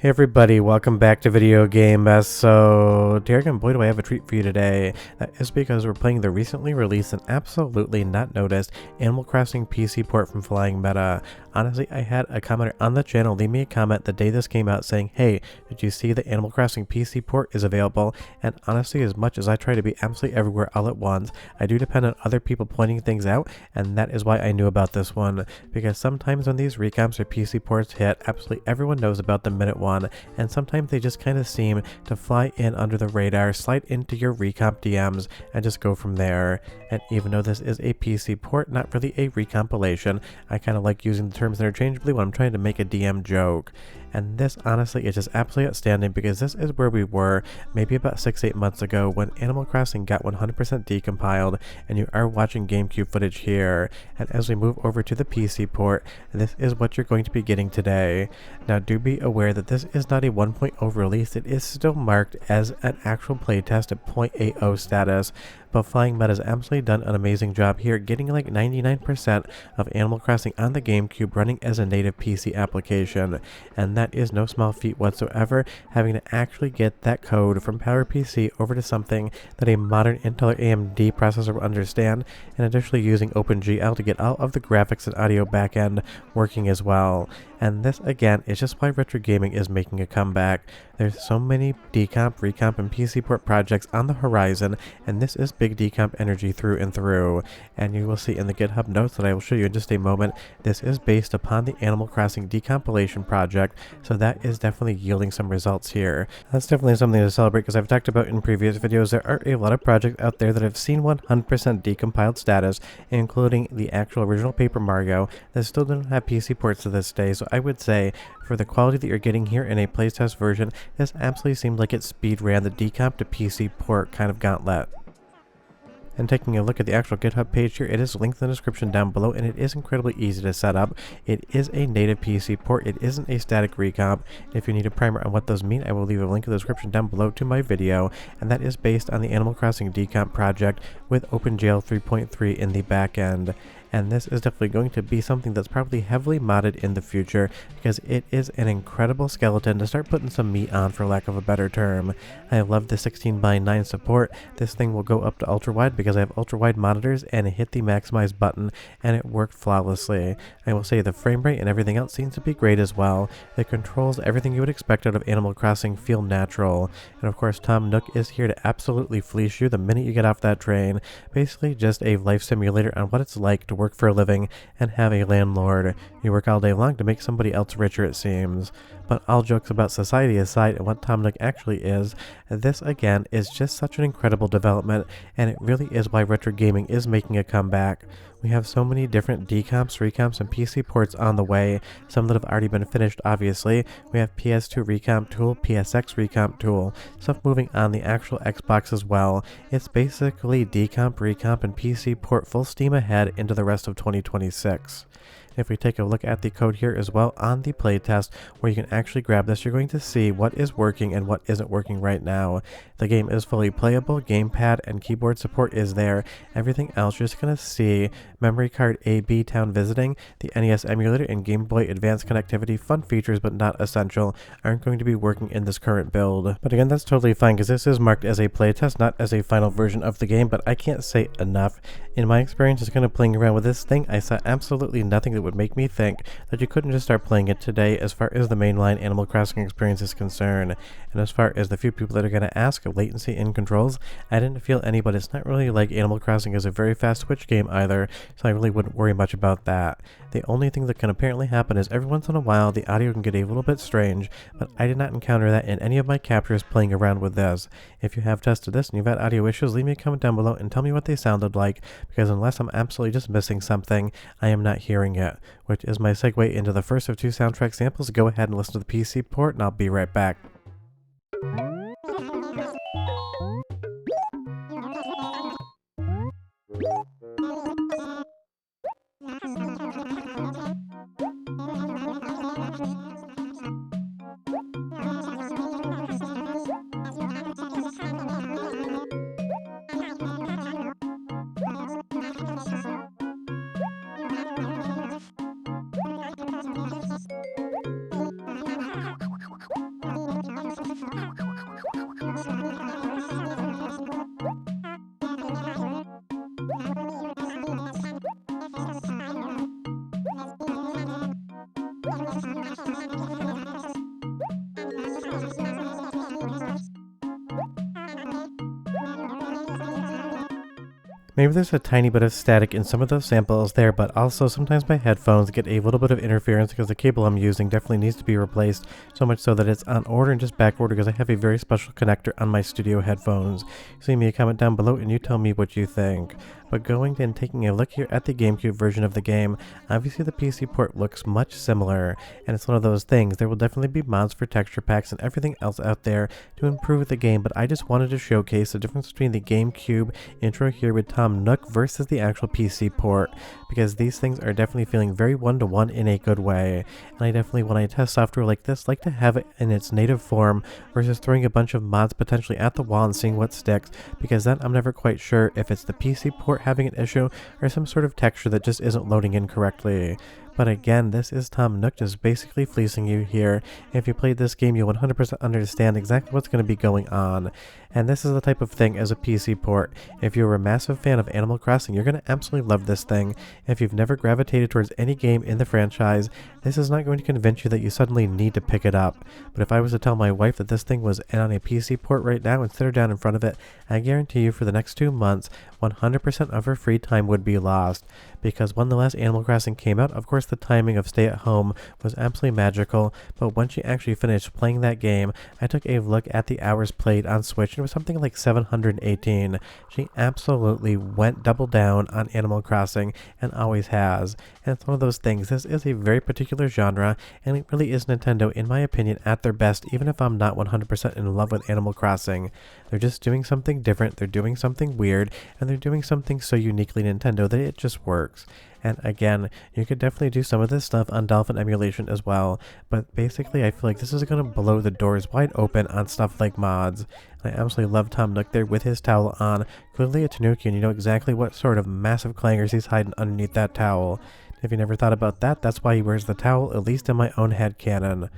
Hey everybody, welcome back to Video Game Best. So, dear again, boy do I have a treat for you today. That is because we're playing the recently released and absolutely not noticed Animal Crossing PC port from Flying Meta. Honestly, I had a commenter on the channel leave me a comment the day this came out saying, hey, did you see the Animal Crossing PC port is available? And honestly, as much as I try to be absolutely everywhere all at once, I do depend on other people pointing things out, and that is why I knew about this one. Because sometimes when these recomps or PC ports hit, absolutely everyone knows about the minute one, and sometimes they just kind of seem to fly in under the radar, slide into your recomp DMs, and just go from there. And even though this is a PC port, not really a recompilation, I kind of like using the terms interchangeably when I'm trying to make a DM joke. And this honestly is just absolutely outstanding because this is where we were maybe about 6-8 months ago when Animal Crossing got 100% decompiled, and you are watching GameCube footage here. And as we move over to the PC port, this is what you're going to be getting today. Now do be aware that this is not a 1.0 release, it is still marked as an actual playtest at 0.80 status. But Flying Meta has absolutely done an amazing job here, getting like 99% of Animal Crossing on the GameCube running as a native PC application. And that is no small feat whatsoever, having to actually get that code from PowerPC over to something that a modern Intel or AMD processor will understand, and additionally using OpenGL to get all of the graphics and audio backend working as well. And this again is just why retro gaming is making a comeback. There's so many decomp, recomp, and PC port projects on the horizon, and this is big decomp energy through and through. And you will see in the GitHub notes that I will show you in just a moment, this is based upon the Animal Crossing Decompilation project, so that is definitely yielding some results here. That's definitely something to celebrate because I've talked about in previous videos, there are a lot of projects out there that have seen 100% decompiled status, including the actual original Paper Mario, that still don't have PC ports to this day. So I would say, for the quality that you're getting here in a playtest version, this absolutely seems like it speed ran the decomp to PC port kind of gauntlet. And taking a look at the actual GitHub page here, it is linked in the description down below, and it is incredibly easy to set up. It is a native PC port, it isn't a static recomp. If you need a primer on what those mean, I will leave a link in the description down below to my video, and that is based on the Animal Crossing Decomp project with OpenGL 3.3 in the back end. And this is definitely going to be something that's probably heavily modded in the future because it is an incredible skeleton to start putting some meat on, for lack of a better term. I love the 16:9 support. This thing will go up to ultra wide because I have ultra wide monitors, and it hit the maximize button and it worked flawlessly. I will say the frame rate and everything else seems to be great as well. The controls, everything you would expect out of Animal Crossing, feel natural. And of course Tom Nook is here to absolutely fleece you the minute you get off that train. Basically just a life simulator on what it's like to work for a living and have a landlord. You work all day long to make somebody else richer, it seems. But all jokes about society aside and what Tom Nook actually is, this again is just such an incredible development, and it really is why retro gaming is making a comeback. We have so many different decomps, recomps, and PC ports on the way, some that have already been finished obviously. We have PS2 recomp tool, PSX recomp tool, stuff moving on the actual Xbox as well. It's basically decomp, recomp, and PC port full steam ahead into the rest of 2026. If we take a look at the code here as well on the playtest, where you can actually grab this, you're going to see what is working and what isn't working right now. The game is fully playable, gamepad and keyboard support is there. Everything else, you're just going to see memory card AB town visiting, the NES emulator, and Game Boy Advance connectivity, fun features but not essential, aren't going to be working in this current build. But again, that's totally fine because this is marked as a playtest, not as a final version of the game, but I can't say enough. In my experience, just kind of playing around with this thing, I saw absolutely nothing that would make me think that you couldn't just start playing it today as far as the mainline Animal Crossing experience is concerned. And as far as the few people that are going to ask latency in controls, I didn't feel any, but it's not really like Animal Crossing is a very fast Switch game either, so I really wouldn't worry much about that. The only thing that can apparently happen is every once in a while the audio can get a little bit strange, but I did not encounter that in any of my captures playing around with this. If you have tested this and you've had audio issues, leave me a comment down below and tell me what they sounded like, because unless I'm absolutely just missing something, I am not hearing it. Which is my segue into the first of two soundtrack samples. Go ahead and listen to the PC port and I'll be right back. Maybe there's a tiny bit of static in some of those samples there, but also sometimes my headphones get a little bit of interference because the cable I'm using definitely needs to be replaced, so much so that it's on order and just back order because I have a very special connector on my studio headphones. So leave me a comment down below and you tell me what you think. But going and taking a look here at the GameCube version of the game, obviously the PC port looks much similar, and it's one of those things. There will definitely be mods for texture packs and everything else out there to improve the game, but I just wanted to showcase the difference between the GameCube intro here with Tom Nook versus the actual PC port, because these things are definitely feeling very one-to-one in a good way, and I definitely, when I test software like this, like to have it in its native form versus throwing a bunch of mods potentially at the wall and seeing what sticks, because then I'm never quite sure if it's the PC port having an issue or some sort of texture that just isn't loading in correctly. But again, this is Tom Nook just basically fleecing you here. If you played this game, you'll 100% understand exactly what's going to be going on. And this is the type of thing as a PC port. If you're a massive fan of Animal Crossing, you're going to absolutely love this thing. If you've never gravitated towards any game in the franchise, this is not going to convince you that you suddenly need to pick it up. But if I was to tell my wife that this thing was on a PC port right now and sit her down in front of it, I guarantee you for the next 2 months, 100% of her free time would be lost. Because when the last Animal Crossing came out, of course the timing of stay at home was absolutely magical, but when she actually finished playing that game, I took a look at the hours played on Switch and it was something like 718. She absolutely went double down on Animal Crossing and always has. And it's one of those things, this is a very particular genre, and it really is Nintendo, in my opinion, at their best, even if I'm not 100% in love with Animal Crossing. They're just doing something different, they're doing something weird, and they're doing something so uniquely Nintendo that it just works. And again, you could definitely do some of this stuff on Dolphin emulation as well, but basically I feel like this is going to blow the doors wide open on stuff like mods. And I absolutely love Tom Nook there with his towel on, clearly a Tanuki, and you know exactly what sort of massive clangers he's hiding underneath that towel. If you never thought about that, that's why he wears the towel, at least in my own headcanon.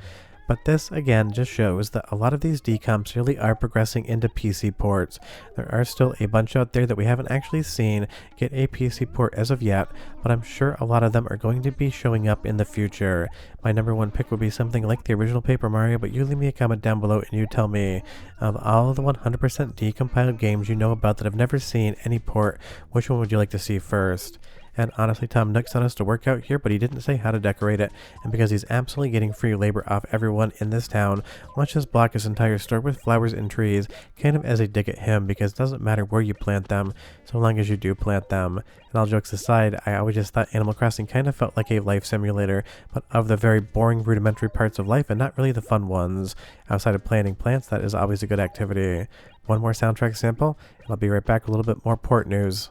But this, again, just shows that a lot of these decomps really are progressing into PC ports. There are still a bunch out there that we haven't actually seen get a PC port as of yet, but I'm sure a lot of them are going to be showing up in the future. My number one pick would be something like the original Paper Mario, but you leave me a comment down below and you tell me, of all of the 100% decompiled games you know about that have never seen any port, which one would you like to see first? And honestly, Tom Nook sent us to work out here, but he didn't say how to decorate it, and because he's absolutely getting free labor off everyone in this town, let's just block his entire store with flowers and trees, kind of as a dig at him, because it doesn't matter where you plant them, so long as you do plant them. And all jokes aside, I always just thought Animal Crossing kind of felt like a life simulator, but of the very boring rudimentary parts of life and not really the fun ones. Outside of planting plants, that is always a good activity. One more soundtrack sample, and I'll be right back with a little bit more port news.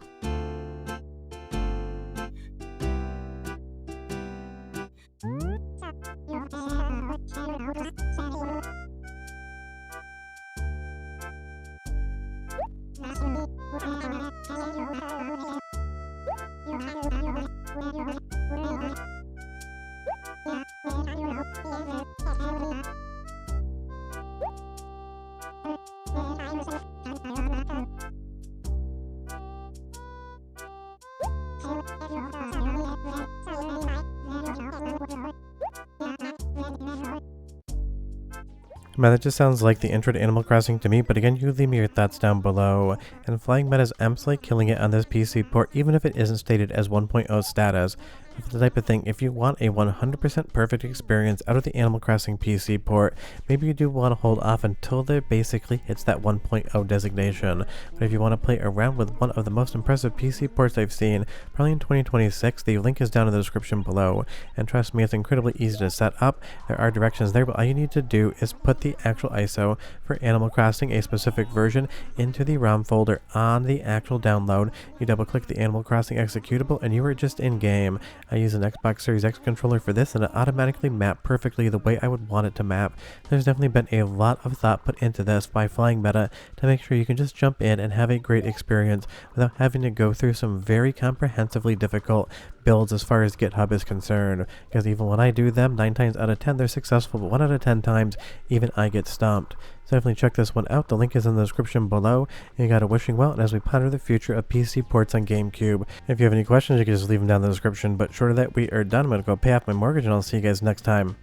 Man, that just sounds like the intro to Animal Crossing to me, but again, you leave me your thoughts down below. And Flying Meta is absolutely killing it on this PC port, even if it isn't stated as 1.0 status. It's the type of thing, if you want a 100% perfect experience out of the Animal Crossing PC port, maybe you do want to hold off until there basically hits that 1.0 designation. But if you want to play around with one of the most impressive PC ports I've seen, probably in 2026, the link is down in the description below. And trust me, it's incredibly easy to set up. There are directions there, but all you need to do is put the actual ISO for Animal Crossing, a specific version, into the ROM folder on the actual download. You double click the Animal Crossing executable and you are just in game. I use an Xbox Series X controller for this and it automatically mapped perfectly the way I would want it to map. There's definitely been a lot of thought put into this by Flying Meta to make sure you can just jump in and have a great experience without having to go through some very comprehensively difficult builds as far as GitHub is concerned, because even when I do them, 9 times out of 10 they're successful, but 1 out of 10 times even I get stumped. So definitely check this one out. The link is in the description below. You got a wishing well, and as we ponder the future of PC ports on GameCube. If you have any questions, you can just leave them down in the description. But short of that, we are done. I'm going to go pay off my mortgage, and I'll see you guys next time.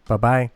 Bye-bye.